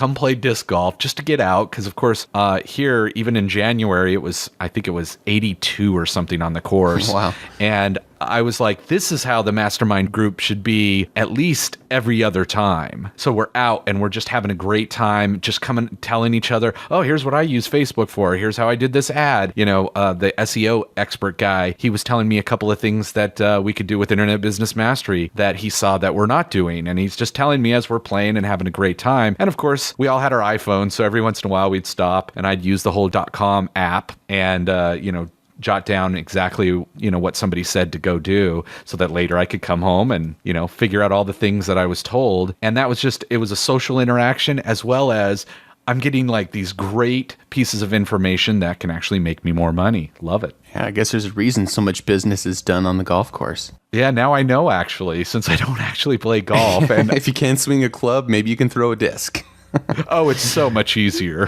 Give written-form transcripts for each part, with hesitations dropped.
come play disc golf just to get out. Because, of course, here, even in January, I think it was 82 or something on the course. Wow. And I was like, this is how the mastermind group should be at least every other time. So we're out and we're just having a great time, just coming, telling each other, oh, here's what I use Facebook for. Here's how I did this ad. The SEO expert guy, he was telling me a couple of things that we could do with Internet Business Mastery that he saw that we're not doing. And he's just telling me as we're playing and having a great time. And of course, we all had our iPhones. So every once in a while we'd stop and I'd use the whole .com app and, jot down exactly, what somebody said to go do so that later I could come home and, figure out all the things that I was told. And that was it was a social interaction as well as I'm getting like these great pieces of information that can actually make me more money. Love it. Yeah, I guess there's a reason so much business is done on the golf course. Yeah, now I know actually, since I don't actually play golf. And if you can't swing a club, maybe you can throw a disc. Oh, it's so much easier.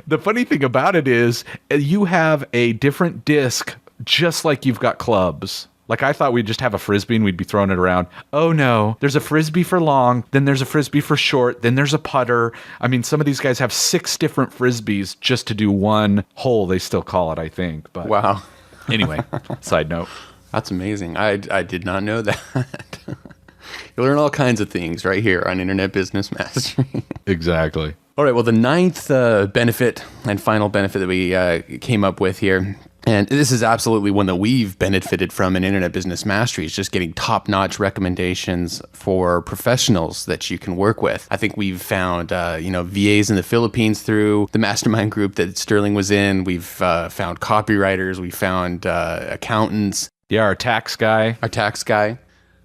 The funny thing about it is you have a different disc just like you've got clubs. Like I thought we'd just have a Frisbee and we'd be throwing it around. Oh no, there's a Frisbee for long, then there's a Frisbee for short, then there's a putter. I mean, some of these guys have 6 different Frisbees just to do one hole, they still call it, I think. But wow. Anyway, side note. That's amazing. I did not know that. You learn all kinds of things right here on Internet Business Mastery. Exactly. All right, well, the 9th benefit and final benefit that we came up with here, and this is absolutely one that we've benefited from in Internet Business Mastery, is just getting top-notch recommendations for professionals that you can work with. I think we've found, VAs in the Philippines through the mastermind group that Sterling was in. We've found copywriters. We found accountants. Yeah, our tax guy.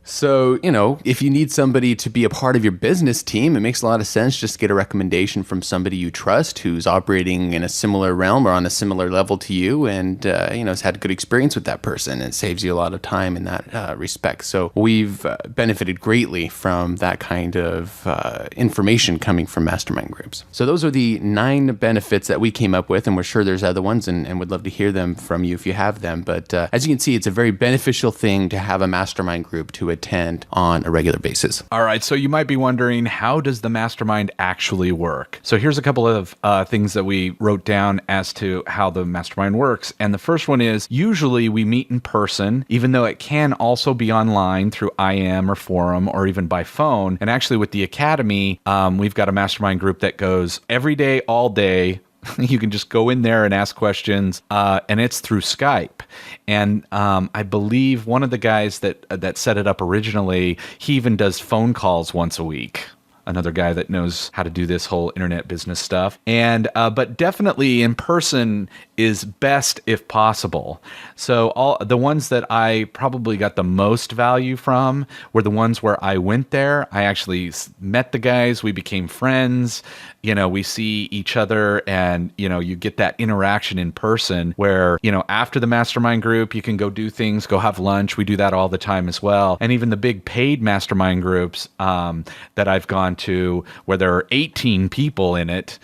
So, if you need somebody to be a part of your business team, it makes a lot of sense just to get a recommendation from somebody you trust who's operating in a similar realm or on a similar level to you and, has had a good experience with that person. It saves you a lot of time in that respect. So we've benefited greatly from that kind of information coming from mastermind groups. So those are the 9 benefits that we came up with, and we're sure there's other ones and would love to hear them from you if you have them. But as you can see, it's a very beneficial thing to have a mastermind group to attend on a regular basis. All right, so you might be wondering, how does the mastermind actually work? So here's a couple of things that we wrote down as to how the mastermind works. And the first one is, usually we meet in person, even though it can also be online through IM or forum or even by phone. And actually with the Academy, we've got a mastermind group that goes every day, all day. You can just go in there and ask questions, and it's through Skype. And I believe one of the guys that set it up originally, he even does phone calls once a week. Another guy that knows how to do this whole internet business stuff. And but definitely in person is best if possible. So all the ones that I probably got the most value from were the ones where I went there. I actually met the guys. We became friends. We see each other and, you get that interaction in person where, after the mastermind group, you can go do things, go have lunch. We do that all the time as well. And even the big paid mastermind groups that I've gone to where there are 18 people in it,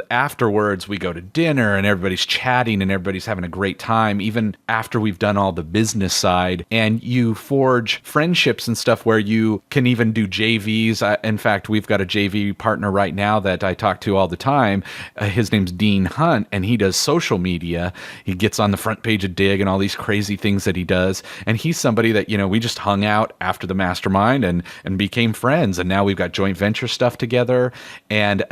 afterwards we go to dinner and everybody's chatting and everybody's having a great time, even after we've done all the business side. And you forge friendships and stuff where you can even do JVs. In fact, we've got a JV partner right now that I talk to all the time. His name's Dean Hunt, and he does social media. He gets on the front page of Dig and all these crazy things that he does. And he's somebody that, we just hung out after the mastermind and became friends. And now we've got joint venture stuff together. And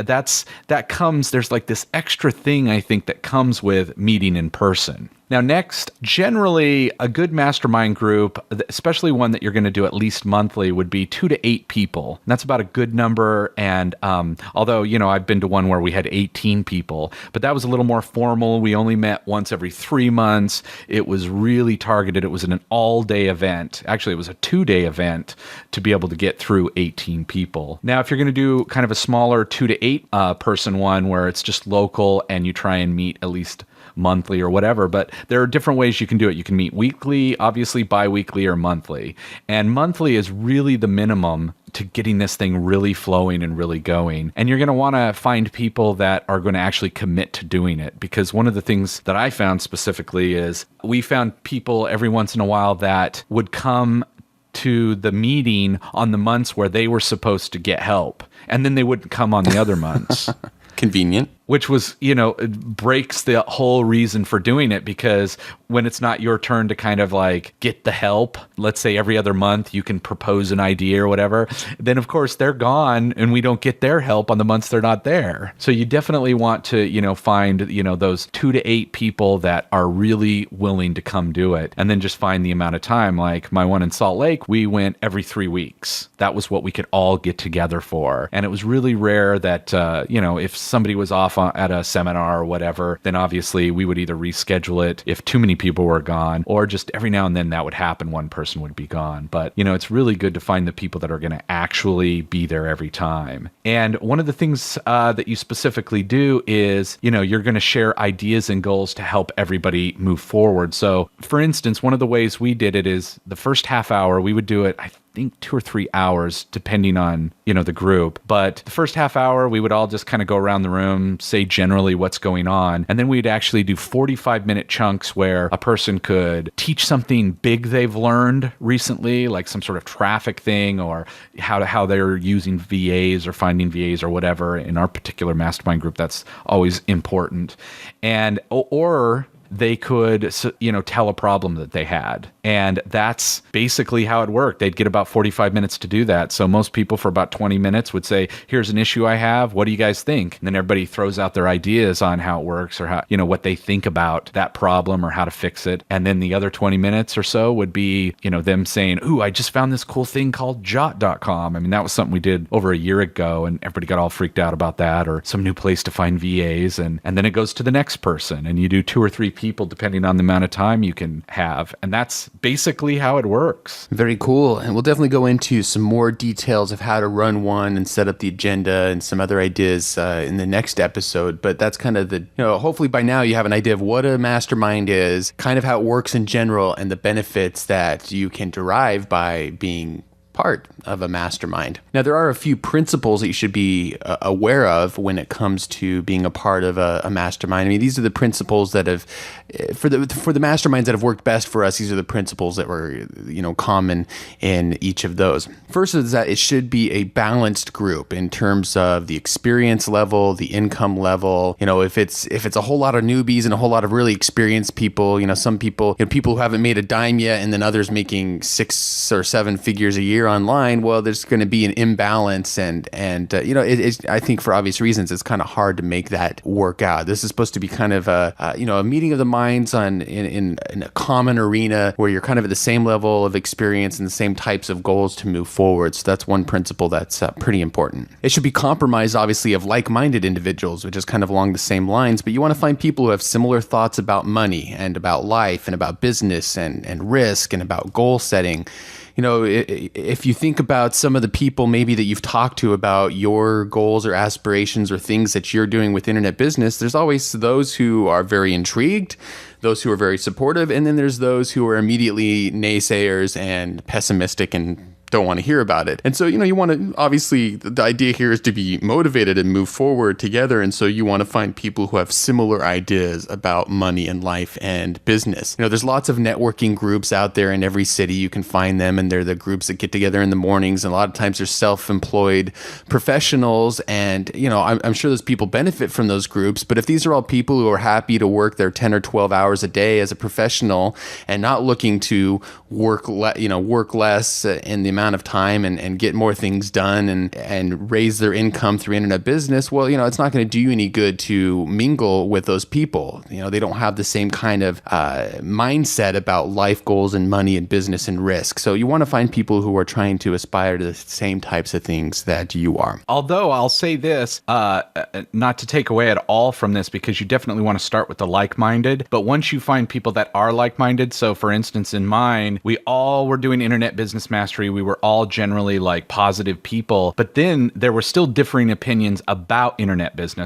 there's like this extra thing, I think, that comes with meeting in person. Now, next, generally, a good mastermind group, especially one that you're going to do at least monthly, would be 2 to 8 people. And that's about a good number. And although, I've been to one where we had 18 people, but that was a little more formal. We only met once every 3 months. It was really targeted. It was an all-day event. Actually, it was a 2-day event to be able to get through 18 people. Now, if you're going to do kind of a smaller 2 to 8 person one where it's just local and you try and meet at least monthly or whatever, but there are different ways you can do it. You can meet weekly, obviously bi-weekly or monthly. And monthly is really the minimum to getting this thing really flowing and really going. And you're going to want to find people that are going to actually commit to doing it. Because one of the things that I found specifically is we found people every once in a while that would come to the meeting on the months where they were supposed to get help. And then they wouldn't come on the other months. Convenient. Which was, it breaks the whole reason for doing it, because when it's not your turn to kind of like get the help, let's say every other month you can propose an idea or whatever, then of course they're gone and we don't get their help on the months they're not there. So you definitely want to, find, those 2 to 8 people that are really willing to come do it, and then just find the amount of time. Like my one in Salt Lake, we went every 3 weeks. That was what we could all get together for. And it was really rare that, if somebody was off at a seminar or whatever, then obviously we would either reschedule it if too many people were gone, or just every now and then that would happen, one person would be gone. But it's really good to find the people that are going to actually be there every time. And one of the things that you specifically do is you're going to share ideas and goals to help everybody move forward. So for instance, one of the ways we did it is the first half hour we would do it, I think 2 or 3 hours, depending on, the group. But the first half hour, we would all just kind of go around the room, say generally what's going on. And then we'd actually do 45-minute chunks where a person could teach something big they've learned recently, like some sort of traffic thing, or how they're using VAs or finding VAs or whatever. In our particular mastermind group, that's always important. And, or they could, tell a problem that they had. And that's basically how it worked. They'd get about 45 minutes to do that. So most people for about 20 minutes would say, here's an issue I have. What do you guys think? And then everybody throws out their ideas on how it works, or how, what they think about that problem or how to fix it. And then the other 20 minutes or so would be, them saying, ooh, I just found this cool thing called jot.com. I mean, that was something we did over a year ago, and everybody got all freaked out about that, or some new place to find VAs. And then it goes to the next person, and you do 2 or 3 people depending on the amount of time you can have. And that's basically how it works. Very cool. And we'll definitely go into some more details of how to run one and set up the agenda and some other ideas in the next episode. But that's kind of hopefully by now you have an idea of what a mastermind is, kind of how it works in general, and the benefits that you can derive by being part of a mastermind. Now, there are a few principles that you should be aware of when it comes to being a part of a mastermind. I mean, these are the principles that have, for the masterminds that have worked best for us, these are the principles that were, common in each of those. First is that it should be a balanced group in terms of the experience level, the income level. If it's a whole lot of newbies and a whole lot of really experienced people, some people, people who haven't made a dime yet, and then others making 6 or 7 figures a year online, well, there's going to be an imbalance, and I think for obvious reasons, it's kind of hard to make that work out. This is supposed to be kind of a meeting of the minds in a common arena where you're kind of at the same level of experience and the same types of goals to move forward. So that's one principle that's pretty important. It should be comprised, obviously, of like-minded individuals, which is kind of along the same lines, but you want to find people who have similar thoughts about money and about life and about business and risk and about goal setting. If you think about some of the people maybe that you've talked to about your goals or aspirations or things that you're doing with internet business, there's always those who are very intrigued, those who are very supportive, and then there's those who are immediately naysayers and pessimistic and don't want to hear about it. And so, you want to, obviously, the idea here is to be motivated and move forward together. And so you want to find people who have similar ideas about money and life and business. There's lots of networking groups out there in every city. You can find them, and they're the groups that get together in the mornings. And a lot of times they're self-employed professionals. And, I'm sure those people benefit from those groups. But if these are all people who are happy to work their 10 or 12 hours a day as a professional and not looking to work less in the amount of time and get more things done and raise their income through internet business, well, it's not going to do you any good to mingle with those people. They don't have the same kind of mindset about life goals and money and business and risk. So you want to find people who are trying to aspire to the same types of things that you are. Although I'll say this, not to take away at all from this, because you definitely want to start with the like-minded, but once you find people that are like-minded, so for instance, in mine, we all were doing internet business mastery. We were all generally like positive people, but then there were still differing opinions about internet business.